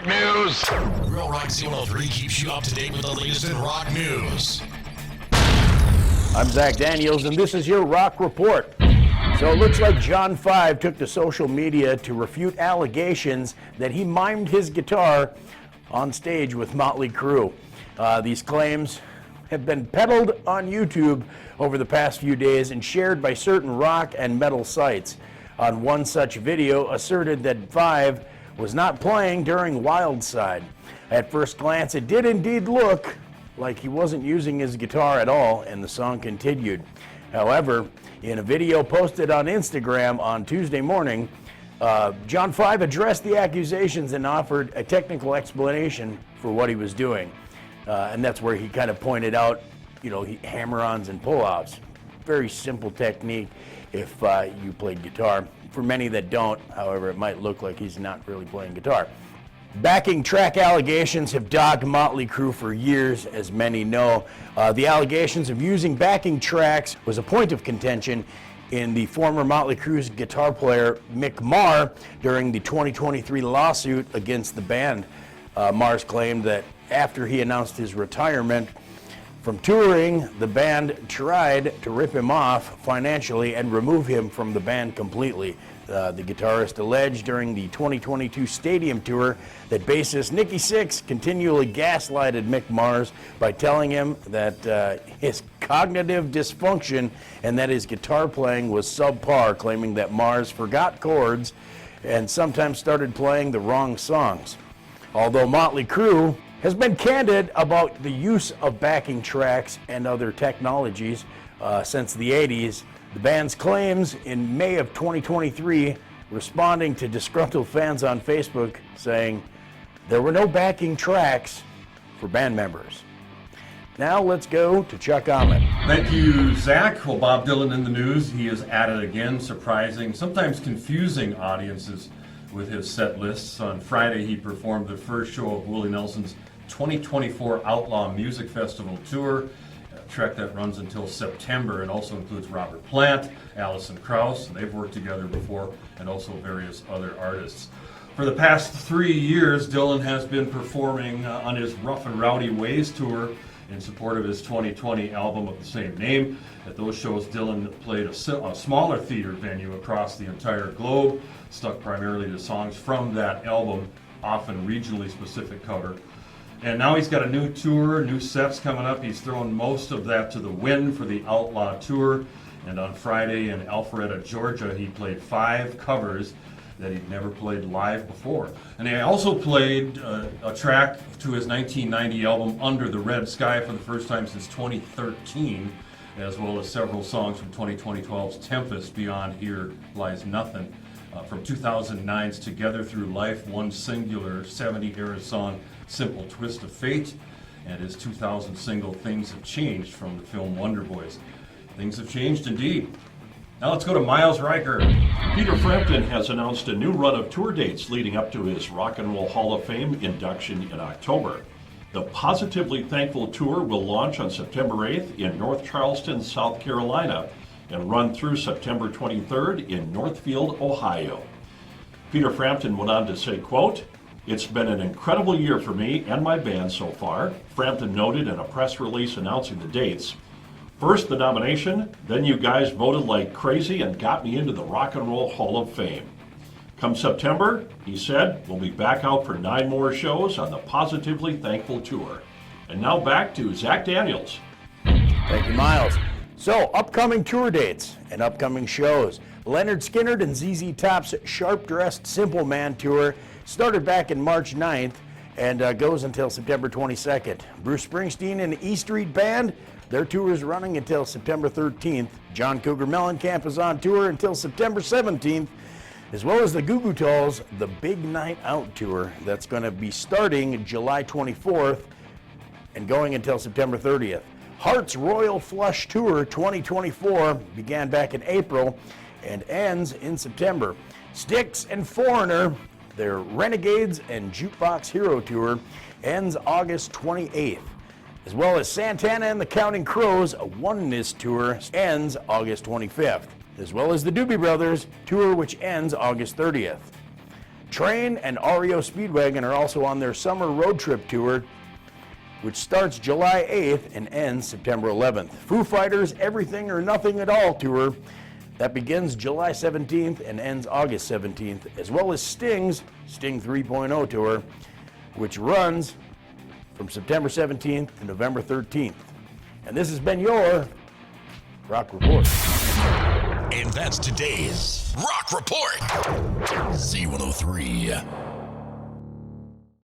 rock news. Real Rock Z103 keeps you up to date with the latest in rock news. I'm Zach Daniels, and this is your Rock Report. So it looks like John 5 took to social media to refute allegations that he mimed his guitar on stage with Motley Crue. These claims have been peddled on YouTube over the past few days and shared by certain rock and metal sites. On one such video asserted that 5 was not playing during Wildside. At first glance, it did indeed look like he wasn't using his guitar at all, and the song continued. However, in a video posted on Instagram on Tuesday morning, John 5 addressed the accusations and offered a technical explanation for what he was doing. And that's where he kind of pointed out, hammer-ons and pull-offs. Very simple technique if you played guitar. For many that don't, however, it might look like he's not really playing guitar. Backing track allegations have dogged Motley Crue for years, as many know. The allegations of using backing tracks was a point of contention in the former Motley Crue's guitar player Mick Marr during the 2023 lawsuit against the band. Marr's claimed that after he announced his retirement from touring, the band tried to rip him off financially and remove him from the band completely. The guitarist alleged during the 2022 stadium tour that bassist Nikki Sixx continually gaslighted Mick Mars by telling him that his cognitive dysfunction and that his guitar playing was subpar, claiming that Mars forgot chords and sometimes started playing the wrong songs. Although Motley Crue has been candid about the use of backing tracks and other technologies since the 80s, the band's claims in May of 2023, responding to disgruntled fans on Facebook saying there were no backing tracks for band members. Now let's go to Chuck Ahmed. Thank you, Zach. Well, Bob Dylan in the news. He is at it again, surprising, sometimes confusing audiences with his set lists. On Friday, he performed the first show of Willie Nelson's 2024 Outlaw Music Festival tour, a trek that runs until September and also includes Robert Plant, Alison Krauss, and they've worked together before, and also various other artists. For the past 3 years, Dylan has been performing on his Rough and Rowdy Ways tour in support of his 2020 album of the same name. At those shows, Dylan played a smaller theater venue across the entire globe, stuck primarily to songs from that album, often regionally specific cover. And now he's got a new tour, new sets coming up. He's thrown most of that to the wind for the Outlaw Tour. And on Friday in Alpharetta, Georgia, he played 5 covers that he'd never played live before. And he also played a track to his 1990 album, Under the Red Sky, for the first time since 2013, as well as several songs from 2012's Tempest, Beyond Here Lies Nothing. From 2009's Together Through Life, one singular 70-era song, Simple Twist of Fate, and his 2000 single Things Have Changed from the film Wonder Boys. Things have changed indeed. Now let's go to Miles Riker. Peter Frampton has announced a new run of tour dates leading up to his Rock and Roll Hall of Fame induction in October. The Positively Thankful Tour will launch on September 8th in North Charleston, South Carolina, and run through September 23rd in Northfield, Ohio. Peter Frampton went on to say, quote, "It's been an incredible year for me and my band so far," Frampton noted in a press release announcing the dates. "First the nomination, then you guys voted like crazy and got me into the Rock and Roll Hall of Fame. Come September," he said, "we'll be back out for 9 more shows on the Positively Thankful Tour." And now back to Zach Daniels. Thank you, Miles. So, upcoming tour dates and upcoming shows. Leonard Skinner and ZZ Top's Sharp Dressed Simple Man tour started back in March 9th and goes until September 22nd. Bruce Springsteen and the E Street Band, their tour is running until September 13th. John Cougar Mellencamp is on tour until September 17th, as well as the Goo Goo Dolls, the Big Night Out tour. That's going to be starting July 24th and going until September 30th. Heart's Royal Flush Tour 2024 began back in April and ends in September. Styx and Foreigner, their Renegades and Jukebox Hero Tour, ends August 28th. As well as Santana and the Counting Crows, a Oneness Tour, ends August 25th. As well as the Doobie Brothers Tour, which ends August 30th. Train and REO Speedwagon are also on their summer road trip tour, which starts July 8th and ends September 11th. Foo Fighters' Everything or Nothing at All tour that begins July 17th and ends August 17th, as well as Sting's Sting 3.0 tour, which runs from September 17th to November 13th. And this has been your Rock Report. And that's today's Rock Report. Z103.